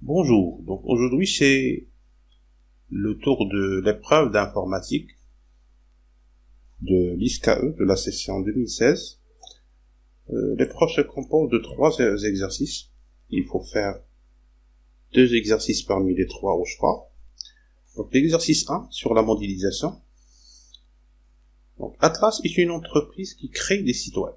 Bonjour, donc aujourd'hui c'est le tour de l'épreuve d'informatique de l'ISCAE de la session 2016. L'épreuve se compose de 3 exercices. Il faut faire 2 exercices parmi les 3 au choix. Donc l'exercice 1 sur la modélisation. Donc Atlas est une entreprise qui crée des sites web.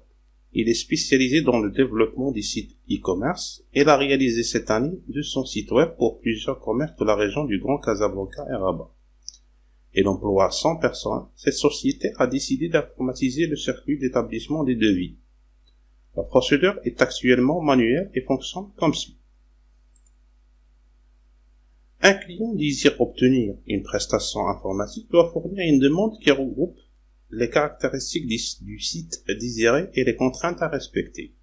Il est spécialisé dans le développement des sites e-commerce. Il a réalisé cette année 200 sites web pour plusieurs commerces de la région du Grand Casablanca et Rabat. Il emploie 100 personnes. Cette société a décidé d'informatiser le circuit d'établissement des devis. La procédure est actuellement manuelle et fonctionne comme suit. Un client désire obtenir une prestation informatique doit fournir une demande qui regroupe les caractéristiques du site désiré et les contraintes à respecter.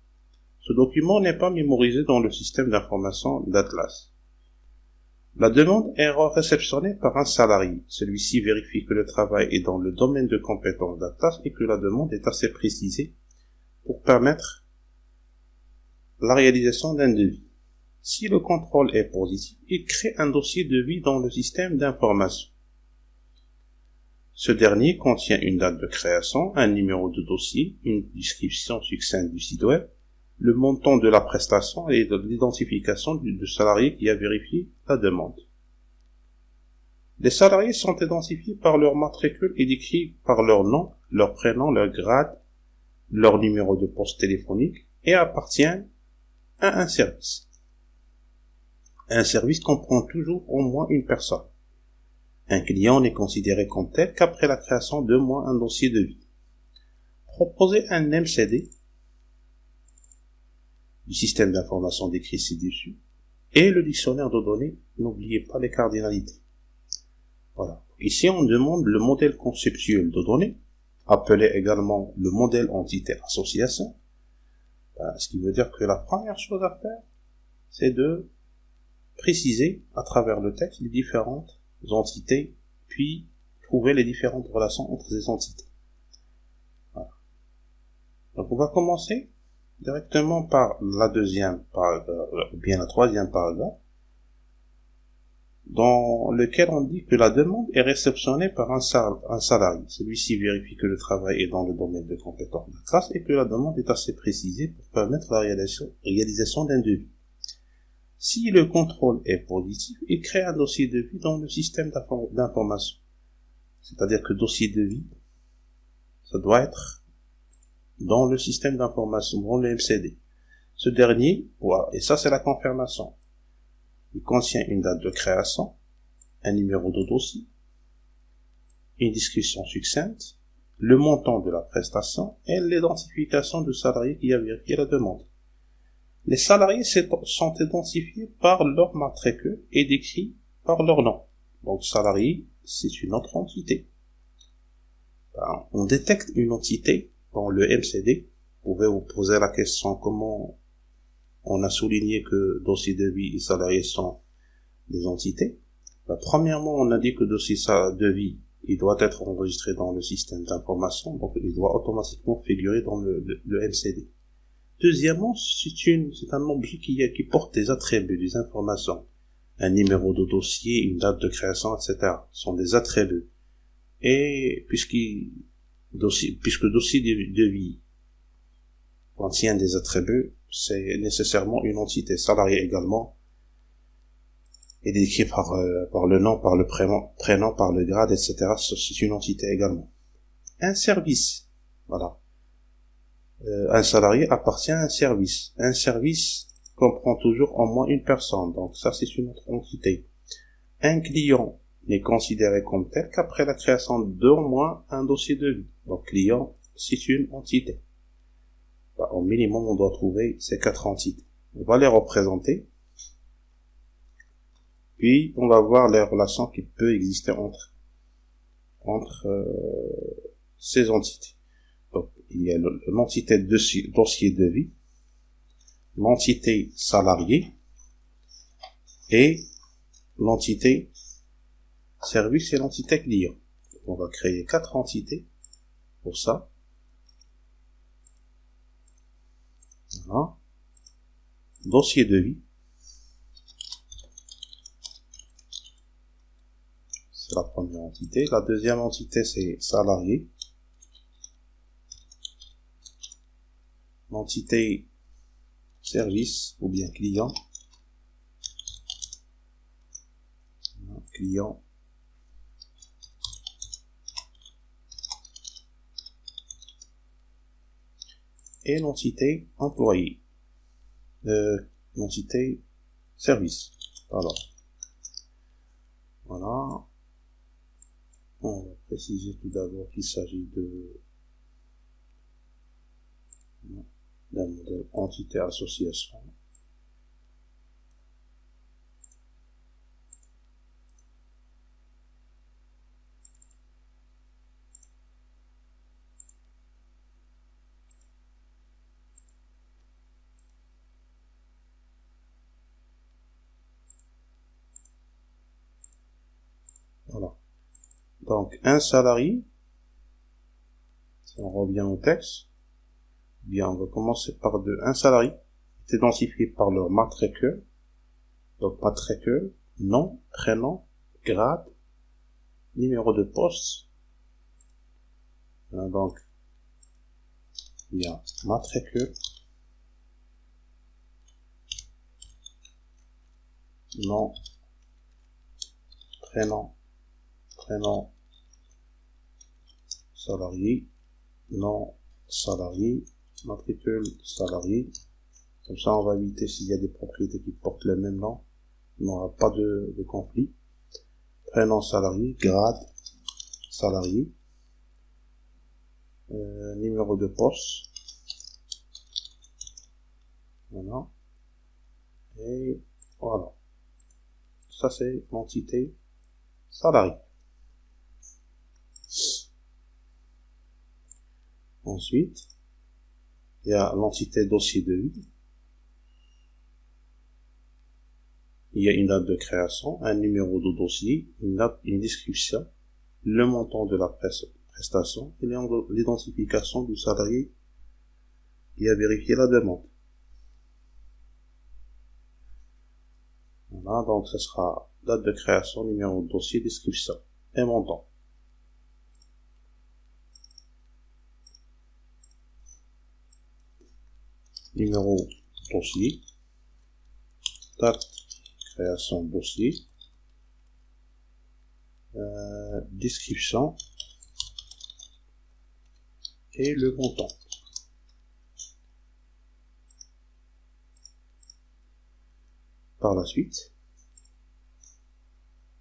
Ce document n'est pas mémorisé dans le système d'information d'Atlas. La demande est réceptionnée par un salarié. Celui-ci vérifie que le travail est dans le domaine de compétence d'Atlas et que la demande est assez précisée pour permettre la réalisation d'un devis. Si le contrôle est positif, il crée un dossier de devis dans le système d'information. Ce dernier contient une date de création, un numéro de dossier, une description succincte du site web, le montant de la prestation et l'identification du salarié qui a vérifié la demande. Les salariés sont identifiés par leur matricule et décrits par leur nom, leur prénom, leur grade, leur numéro de poste téléphonique et appartiennent à un service. Un service comprend toujours au moins une personne. Un client n'est considéré comme tel qu'après la création de moins un dossier de devis. Proposez un MCD du système d'information décrit ci-dessus et le dictionnaire de données. N'oubliez pas les cardinalités. Voilà. Ici, on demande le modèle conceptuel de données, appelé également le modèle entité association. Ce qui veut dire que la première chose à faire, c'est de préciser à travers le texte les différentes entités, puis trouver les différentes relations entre ces entités. Voilà. Donc on va commencer directement par la deuxième paragraphe, ou bien la troisième paragraphe, dans lequel on dit que la demande est réceptionnée par un salarié. Celui-ci vérifie que le travail est dans le domaine de compétence d'Atlas et que la demande est assez précisée pour permettre la réalisation d'un devis. Si le contrôle est positif, il crée un dossier de devis dans le système d'information. C'est-à-dire que dossier de devis, ça doit être dans le système d'information, dans le MCD. Ce dernier, voilà, et ça c'est la confirmation. Il contient une date de création, un numéro de dossier, une description succincte, le montant de la prestation et l'identification du salarié qui a vérifié la demande. Les salariés sont identifiés par leur matricule et décrits par leur nom. Donc salarié, c'est une autre entité. On détecte une entité dans le MCD. Vous pouvez vous poser la question comment on a souligné que dossier de devis et salarié sont des entités. Premièrement, on a dit que dossier de devis, il doit être enregistré dans le système d'information, donc il doit automatiquement figurer dans le MCD. Deuxièmement, c'est un objet qui porte des attributs, des informations. Un numéro de dossier, une date de création, etc. Ce sont des attributs. Et puisque dossier de devis contient des attributs, c'est nécessairement une entité. Salarié également est décrit par le nom, par le prénom, par le grade, etc. C'est une entité également. Un service, voilà. Un salarié appartient à un service. Un service comprend toujours au moins une personne, donc ça c'est une autre entité. Un client n'est considéré comme tel qu'après la création d'au moins un dossier de devis. Donc client, c'est une entité. Au minimum, on doit trouver ces 4 entités. On va les représenter. Puis, on va voir les relations qui peuvent exister entre ces entités. Donc, il y a l'entité dossier de devis, l'entité salarié et l'entité service et l'entité client. Donc, on va créer 4 entités pour ça. Voilà. Dossier de devis. entité. La deuxième entité, c'est salarié. L'entité service ou bien client. Client. Et l'entité employé. L'entité service. Alors, voilà. On va préciser tout d'abord qu'il s'agit d'un modèle entité association. Voilà. Donc, un salarié, si on revient au texte, bien, on va commencer par un salarié est identifié par leur matricule. Donc, matricule, nom, prénom, grade, numéro de poste. Donc, il y a matricule, nom, prénom, salarié, nom, salarié, matricule, salarié. Comme ça, on va éviter s'il y a des propriétés qui portent le même nom. Il n'y aura pas de conflit. Prénom salarié, grade salarié, numéro de poste. Voilà. Et voilà. Ça, c'est l'entité salarié. Ensuite, il y a l'entité dossier de vie. Il y a une date de création, un numéro de dossier, une description, le montant de la prestation et l'identification du salarié qui a vérifié la demande. Voilà, donc ce sera date de création, numéro de dossier, description et montant. Numéro dossier, date création dossier, description et le montant. Par la suite,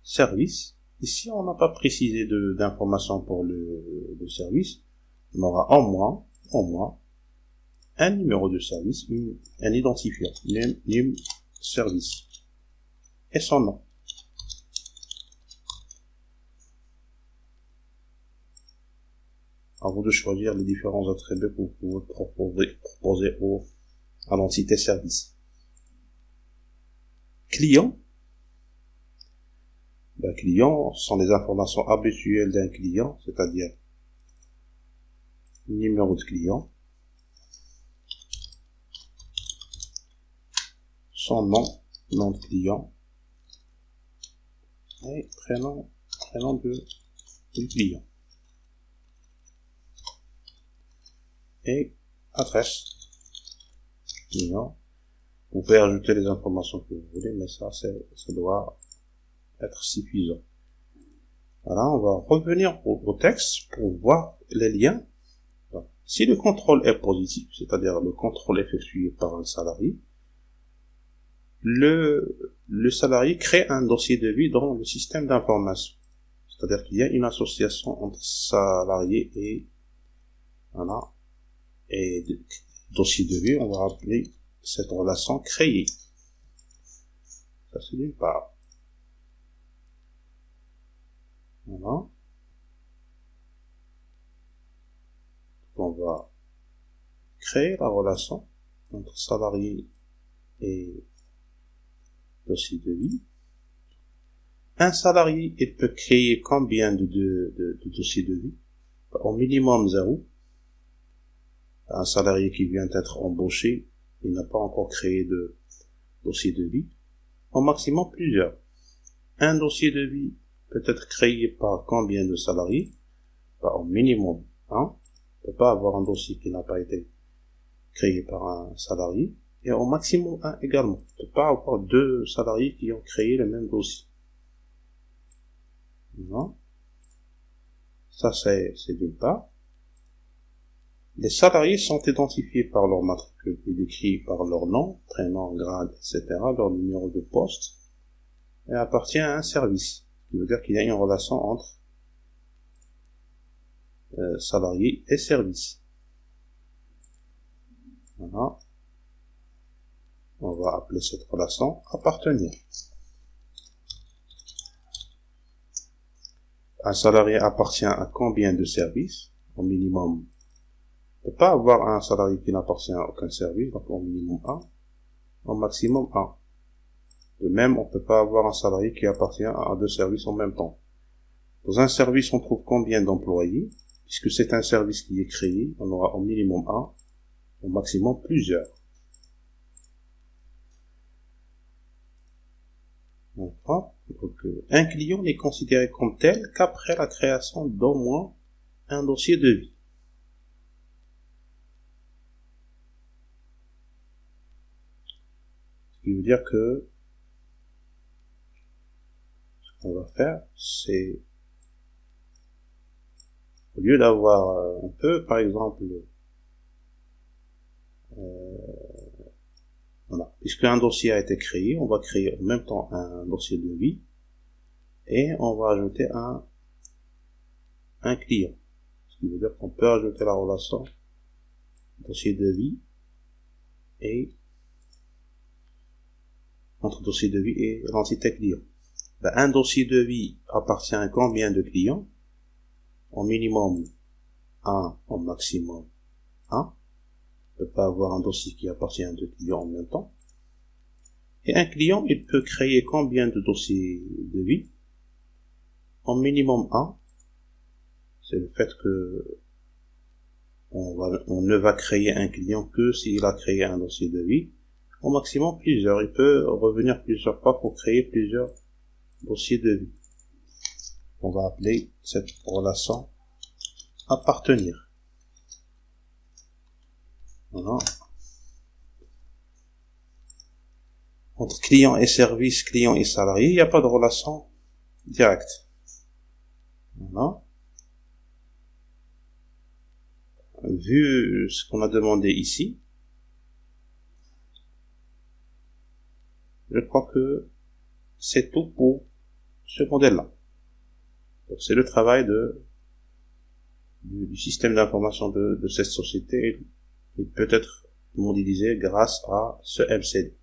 service. Ici, on n'a pas précisé d'informations pour le service. On aura en moins un numéro de service, un identifiant, num service et son nom. À vous de choisir les différents attributs que vous pouvez proposer à l'entité service. Client. Ben, client sont les informations habituelles d'un client, c'est-à-dire numéro de client, son nom de client et prénom du client et adresse client. Vous pouvez ajouter les informations que vous voulez, mais ça doit être suffisant. Voilà, on va revenir au texte pour voir les liens. Donc, si le contrôle est positif, c'est-à-dire le contrôle effectué par un salarié, le salarié crée un dossier de vie dans le système d'information. C'est-à-dire qu'il y a une association entre salarié et, voilà, et dossier de vie, on va appeler cette relation créée. Ça, c'est d'une part. Voilà. On va créer la relation entre salarié et dossier de vie. Un salarié, il peut créer combien de dossiers de vie? Au minimum 0. Un salarié qui vient d'être embauché, il n'a pas encore créé de dossier de vie. Au maximum plusieurs. Un dossier de vie peut être créé par combien de salariés? Au minimum 1. On ne peut pas avoir un dossier qui n'a pas été créé par un salarié. Et au maximum 1 également. On ne peut pas avoir 2 salariés qui ont créé le même dossier. Non. Ça, c'est d'une part. Les salariés sont identifiés par leur matricule et décrits par leur nom, prénom, grade, etc., leur numéro de poste, et appartiennent à un service. Ce qui veut dire qu'il y a une relation entre salariés et service. Voilà. On va appeler cette relation appartenir. Un salarié appartient à combien de services? Au minimum. On ne peut pas avoir un salarié qui n'appartient à aucun service, donc au minimum 1. Au maximum 1. De même, on ne peut pas avoir un salarié qui appartient à 2 services en même temps. Dans un service, on trouve combien d'employés? Puisque c'est un service qui est créé, on aura au minimum 1, au maximum plusieurs. Donc, un client n'est considéré comme tel qu'après la création d'au moins un dossier de vie. Ce qui veut dire que ce qu'on va faire, c'est au lieu d'avoir un peu, par exemple, voilà, puisque un dossier a été créé, on va créer en même temps un dossier de vie et on va ajouter un client. Ce qui veut dire qu'on peut ajouter la relation dossier de vie et entre dossier de vie et l'entité client. Ben, un dossier de vie appartient à combien de clients? Au minimum 1, au maximum 1. On ne peut pas avoir un dossier qui appartient à 2 clients en même temps. Et un client, il peut créer combien de dossiers de vie? Au minimum 1. C'est le fait que on ne va créer un client que s'il a créé un dossier de vie. Au maximum plusieurs. Il peut revenir plusieurs fois pour créer plusieurs dossiers de vie. On va appeler cette relation appartenir. Voilà. Entre client et service, client et salarié, il n'y a pas de relation directe. Voilà. Vu ce qu'on a demandé ici, je crois que c'est tout pour ce modèle-là. C'est le travail du système d'information de cette société. Il peut être modélisé grâce à ce MCD.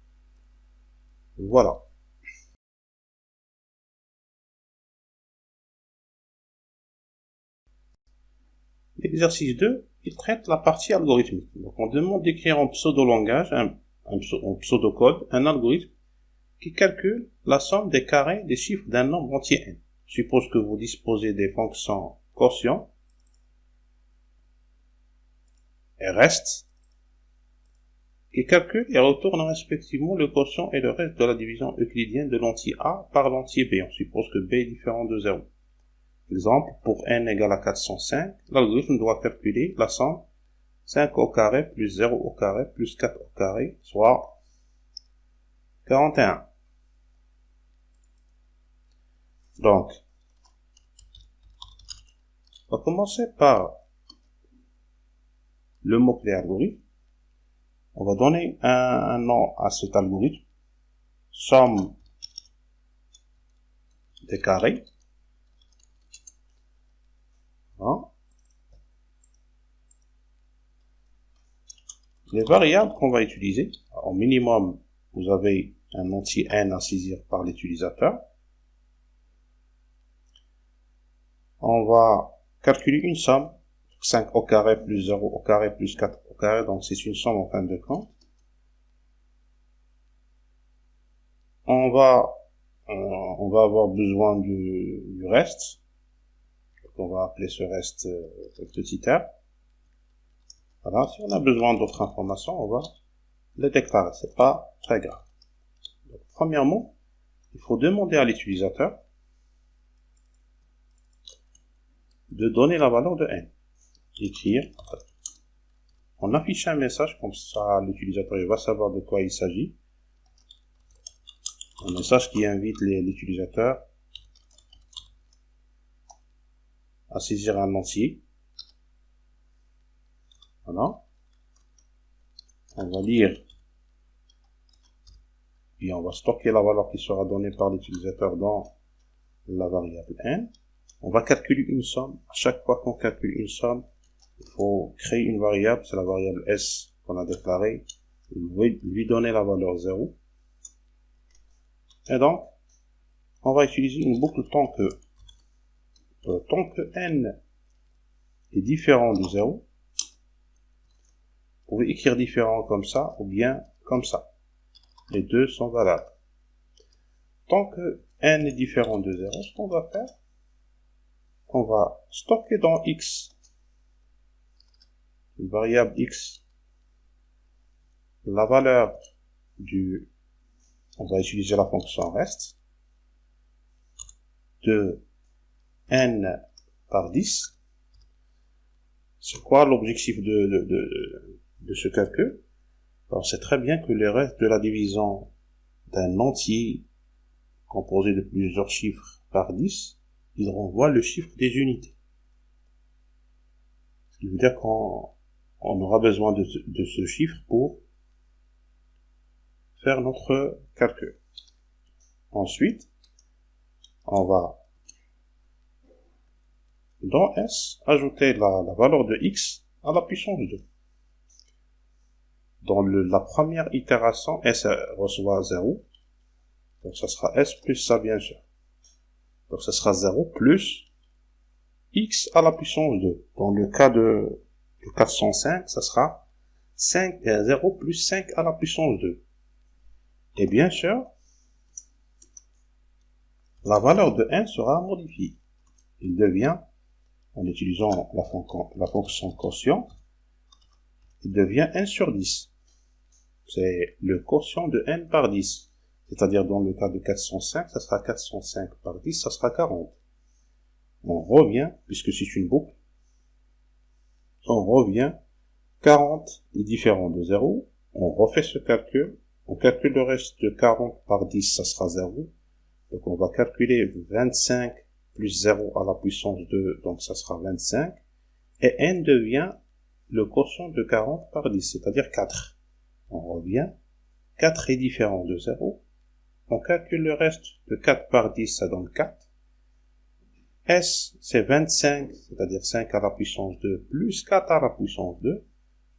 Voilà. L'exercice 2, il traite la partie algorithmique. Donc on demande d'écrire en pseudo-langage, en pseudo-code, un algorithme qui calcule la somme des carrés des chiffres d'un nombre entier n. Je suppose que vous disposez des fonctions quotient et reste, qui calculent et retournent respectivement le quotient et le reste de la division euclidienne de l'entier A par l'entier B. On suppose que B est différent de 0. Exemple, pour n égale à 405, l'algorithme doit calculer la somme 5 au carré plus 0 au carré plus 4 au carré, soit 41. Donc, on va commencer par le mot-clé algorithme. On va donner un nom à cet algorithme. Somme des carrés. Hein? Les variables qu'on va utiliser, au minimum, vous avez un entier n à saisir par l'utilisateur. On va calculer une somme, 5 au carré plus 0 au carré plus 4 au carré, donc c'est une somme en fin de compte. On va avoir besoin du reste. Donc on va appeler ce reste petit r. Voilà, si on a besoin d'autres informations, on va les déclarer. C'est pas très grave. Donc, premièrement, il faut demander à l'utilisateur de donner la valeur de n. Écrire. On affiche un message, comme ça l'utilisateur va savoir de quoi il s'agit. Un message qui invite l'utilisateur à saisir un entier. Voilà. On va lire et on va stocker la valeur qui sera donnée par l'utilisateur dans la variable n. On va calculer une somme. À chaque fois qu'on calcule une somme, il faut créer une variable, c'est la variable s qu'on a déclarée. Lui donner la valeur 0. Et donc, on va utiliser une boucle tant que n est différent de 0. Vous pouvez écrire différent comme ça ou bien comme ça. Les deux sont valables. Tant que n est différent de 0, ce qu'on va faire, on va stocker dans x, une variable x, la valeur on va utiliser la fonction rest, de n par 10. C'est quoi l'objectif de ce calcul? Alors, c'est très bien que le reste de la division d'un entier composé de plusieurs chiffres par 10, il renvoie le chiffre des unités. Ce qui veut dire qu'on aura besoin de ce chiffre pour faire notre calcul. Ensuite, on va dans S ajouter la valeur de x à la puissance 2. Dans la première itération, S reçoit 0. Donc ça sera S plus ça bien sûr. Donc ça sera 0 plus x à la puissance 2. Dans le cas de 405, ça sera 0 plus 5 à la puissance 2. Et bien sûr, la valeur de n sera modifiée. Il devient, en utilisant la fonction quotient, il devient n sur 10. C'est le quotient de n par 10. C'est-à-dire dans le cas de 405, ça sera 405 par 10, ça sera 40. On revient, puisque c'est une boucle, on revient, 40 est différent de 0, on refait ce calcul, on calcule le reste de 40 par 10, ça sera 0. Donc on va calculer 25 plus 0 à la puissance 2, donc ça sera 25. Et n devient le quotient de 40 par 10, c'est-à-dire 4. On revient, 4 est différent de 0. On calcule le reste de 4 par 10, ça donne 4. S, c'est 25, c'est-à-dire 5 à la puissance 2, plus 4 à la puissance 2,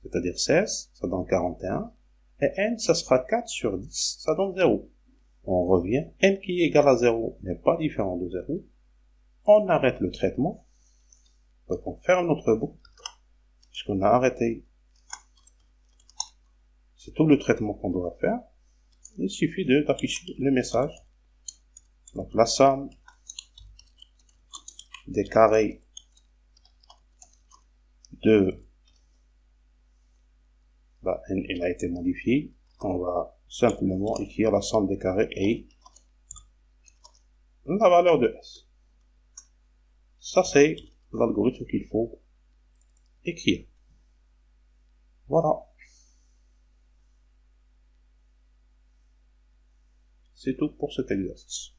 c'est-à-dire 16, ça donne 41. Et n, ça sera 4 sur 10, ça donne 0. On revient, n qui est égal à 0 n'est pas différent de 0. On arrête le traitement. Donc on ferme notre boucle, puisqu'on a arrêté. C'est tout le traitement qu'on doit faire. Il suffit d'afficher le message. Donc la somme des carrés de n, elle a été modifiée. On va simplement écrire la somme des carrés et la valeur de s. Ça, c'est l'algorithme qu'il faut écrire. Voilà. C'est tout pour cet exercice.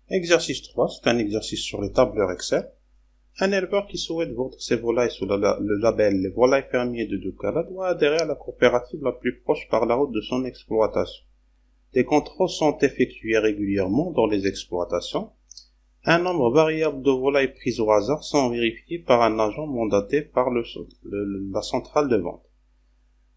Exercice 3, c'est un exercice sur les tableurs Excel. Un éleveur qui souhaite vendre ses volailles sous le label Les Volailles Fermiers de Doukkala doit adhérer à la coopérative la plus proche par la route de son exploitation. Des contrôles sont effectués régulièrement dans les exploitations. Un nombre variable de volailles prises au hasard sont vérifiées par un agent mandaté par la centrale de vente.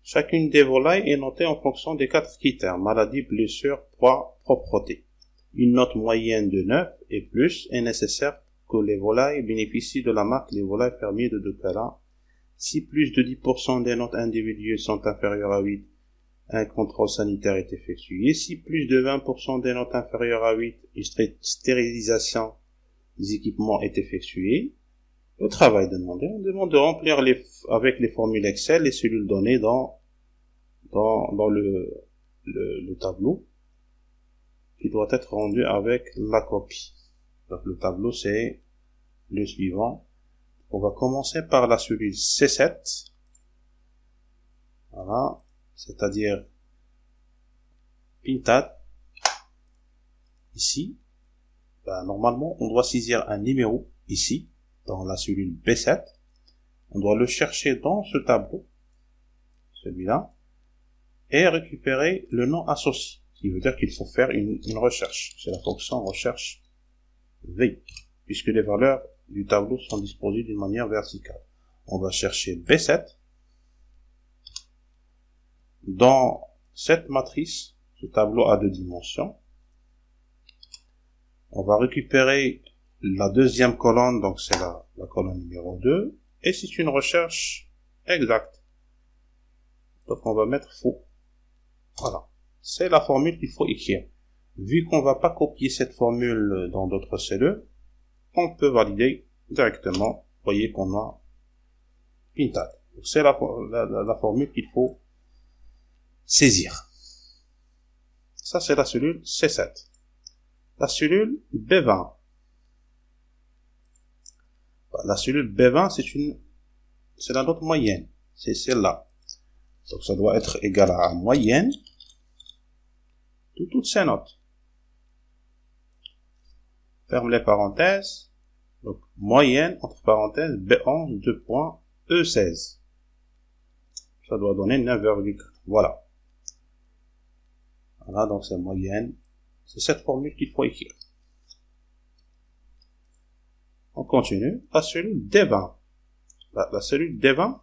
Chacune des volailles est notée en fonction des 4 critères: maladie, blessure, poids, propreté. Une note moyenne de 9 et plus est nécessaire que les volailles bénéficient de la marque Les Volailles Fermiers de Doukkala. Si plus de 10% des notes individuelles sont inférieures à 8, un contrôle sanitaire est effectué. Si plus de 20% des notes inférieures à 8, une stérilisation des équipements est effectuée. Le travail demandé, on demande de remplir avec les formules Excel les cellules données dans le tableau. qui doit être rendu avec la copie. Donc le tableau c'est le suivant. On va commencer par la cellule C7. Voilà, c'est-à-dire pintade. Ici, normalement, on doit saisir un numéro ici, dans la cellule B7. On doit le chercher dans ce tableau, celui-là, et récupérer le nom associé. Ce qui veut dire qu'il faut faire une recherche. C'est la fonction recherche V, puisque les valeurs du tableau sont disposées d'une manière verticale. On va chercher B7. Dans cette matrice, ce tableau a 2 dimensions. On va récupérer la deuxième colonne, donc c'est la colonne numéro 2, et c'est une recherche exacte. Donc on va mettre faux. Voilà. C'est la formule qu'il faut écrire. Vu qu'on va pas copier cette formule dans d'autres cellules, on peut valider directement. Vous voyez qu'on a pintade. C'est la formule qu'il faut saisir. Ça, c'est la cellule C7. La cellule B20. La cellule B20, c'est la note moyenne. C'est celle-là. Donc, ça doit être égal à moyenne de toutes ces notes. Ferme les parenthèses. Donc, moyenne, entre parenthèses, B11, 2.E16. Ça doit donner 9,4. Voilà. Voilà, donc c'est moyenne. C'est cette formule qu'il faut écrire. On continue. La cellule D20. La cellule D20,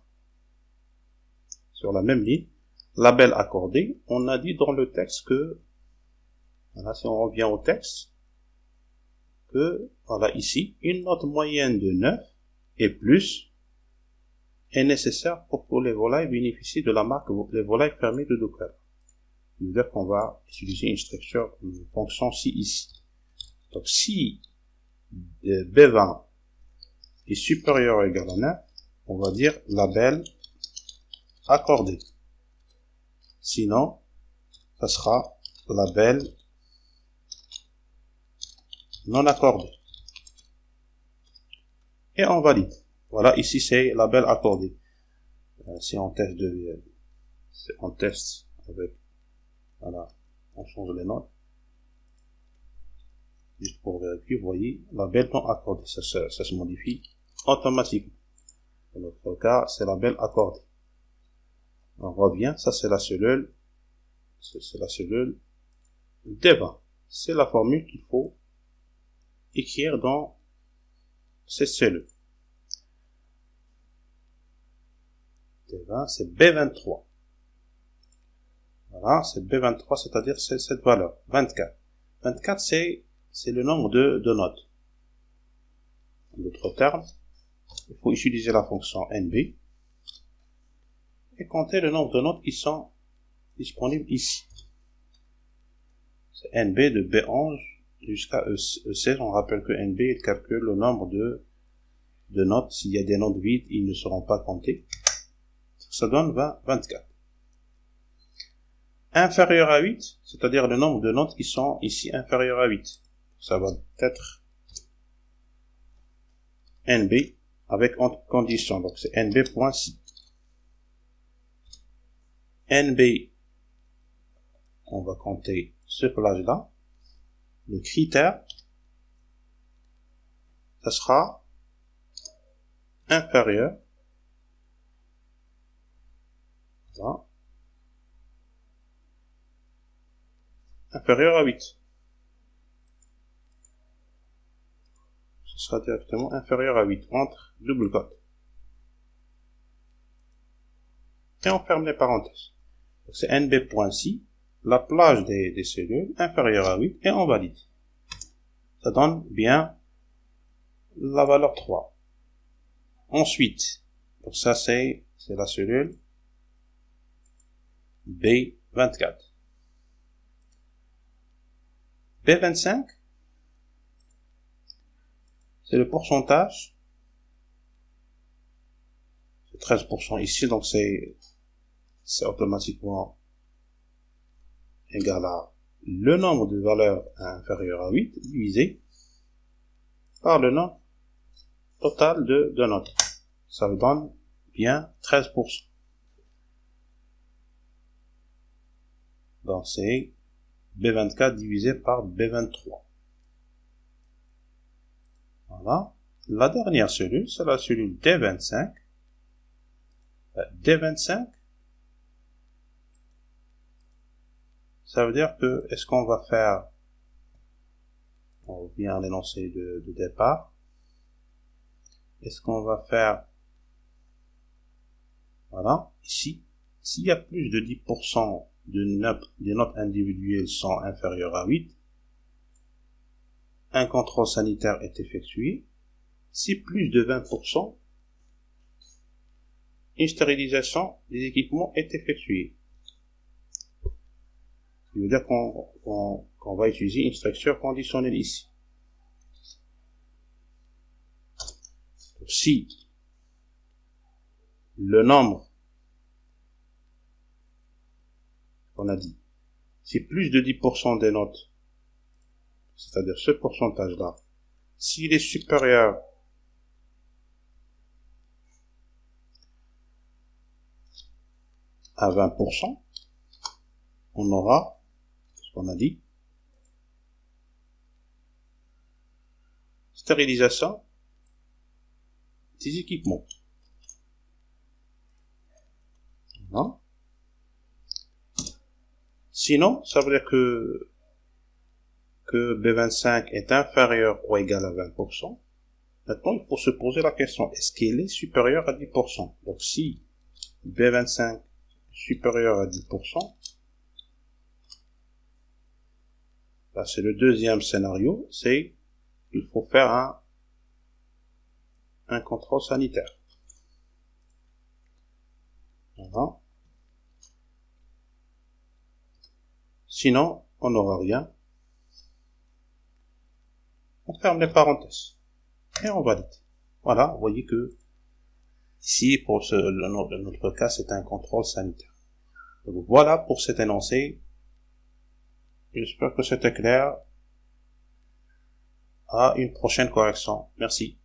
sur la même ligne, label accordé, on a dit dans le texte que, voilà, si on revient au texte, que, voilà, ici, une note moyenne de 9 et plus est nécessaire pour que les volailles bénéficient de la marque les volailles fermées de Docker. Ça veut dire qu'on va utiliser une fonction si ici. Donc si B20 est supérieur ou égal à 9, on va dire label accordé. Sinon, ça sera label non accordé. Et on valide. Voilà, ici c'est label accordé. Si on teste avec, voilà, on change les notes. Juste pour vérifier, vous voyez, label non accordé, ça se modifie automatiquement. Dans notre cas, c'est label accordé. On revient, ça c'est la cellule D20. C'est la formule qu'il faut écrire dans ces cellules. D20, c'est B23. Voilà, c'est B23, c'est-à-dire c'est cette valeur, 24. 24, c'est le nombre de notes. En d'autres termes, il faut utiliser la fonction NB et compter le nombre de notes qui sont disponibles ici. C'est NB de B11 jusqu'à E16. On rappelle que NB il calcule le nombre de notes. S'il y a des notes vides, ils ne seront pas comptés. Ça donne 24. Inférieur à 8, c'est-à-dire le nombre de notes qui sont ici inférieur à 8. Ça va être NB avec condition. Donc c'est NB.6. NB, on va compter ce plage-là. Le critère, ça sera inférieur. Voilà. Inférieur à 8. Ce sera directement inférieur à 8 entre double cote. Et on ferme les parenthèses. C'est NB.6, la plage des cellules inférieure à 8 et on valide. Ça donne bien la valeur 3. Ensuite, donc ça c'est la cellule B24. B25, c'est le pourcentage. C'est 13% ici, donc c'est automatiquement égal à le nombre de valeurs inférieur à 8 divisé par le nombre total de notes. Ça me donne bien 13%. Donc c'est B24 divisé par B23. Voilà. La dernière cellule, c'est la cellule D25. D25, ça veut dire que, est-ce qu'on va faire, on revient à l'énoncé de départ, est-ce qu'on va faire, voilà, ici, s'il y a plus de 10% des notes individuelles sont inférieures à 8, un contrôle sanitaire est effectué. Si plus de 20%, une stérilisation des équipements est effectuée. Ce qui veut dire qu'on va utiliser une structure conditionnelle ici. Donc, si le nombre qu'on a dit, si plus de 10% des notes, c'est-à-dire ce pourcentage-là, s'il est supérieur à 20%, on aura ce qu'on a dit, stérilisation des équipements. Voilà. Sinon, ça veut dire que B25 est inférieur ou égal à 20%. Maintenant, il faut se poser la question, est-ce qu'il est supérieur à 10%? Donc, si B25 est supérieur à 10%, là, c'est le deuxième scénario, c'est il faut faire un contrôle sanitaire. Voilà. Sinon, on n'aura rien. On ferme les parenthèses et on valide. Voilà, vous voyez que ici, pour notre cas, c'est un contrôle sanitaire. Donc, voilà pour cet énoncé. J'espère que c'était clair. À une prochaine correction. Merci.